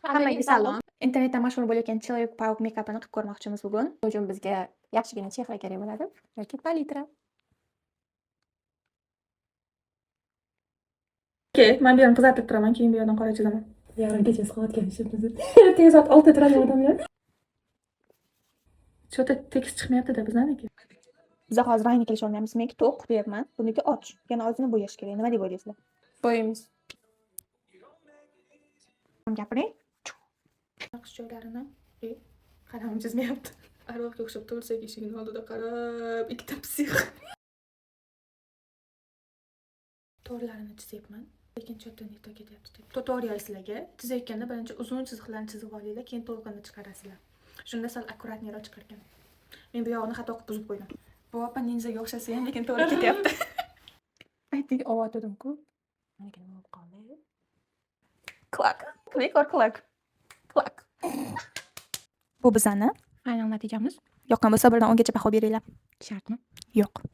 Hammaga salom. Internetda mashhur bo'layotgan Человек-pauк mekapini qilib ko'rmoqchimiz bugun. Buning uchun bizga yaxshigina chehra kerak bo'ladi yoki palitra. Okey, men bu yerni kuzatib turaman, keyin bu yerdan qora chizaman. Yarim kechasi qilayotgan ishimizni. Ertaga soat 6 da turadi odamlar. Что-то tekst chiqmayapti-da bizniki. Biz hozir rangni kelisha olmayapmiz. Meniki to'q deyapman. Buniki och. Yana ozgina bo'yash kerak. Nima deb o'ylaysizlar? Bo'yaymiz. Gapiring. Naqsh joylarini qalam chizmayapti. Arvohga o'xshab tursak eshigini oldida qarab, ikkita psix. To'rlarini chizyapman. Lekin cho'ttonlikda ketyapti. Tutorial sizlarga chizayotganda birinchi uzun chiziqlarni chizib olinglar, keyin to'lqinni chiqarasizlar. Shunda sal akkuratniroq chiqarkan. Men bu yog'ini xato qilib buzib qo'ydim. Bu opa ninjaga o'xshasa ham, lekin to'g'ri ketyapti. Ayting, ovotadim-ku. Mana nima bo'lib qoldi? Klak. Click or clack? Clack. Bu bizani final natijamiz. Yoqqan bo'lsa 1 dan 10 gacha baho beringlar. Shartmi? Yo'q.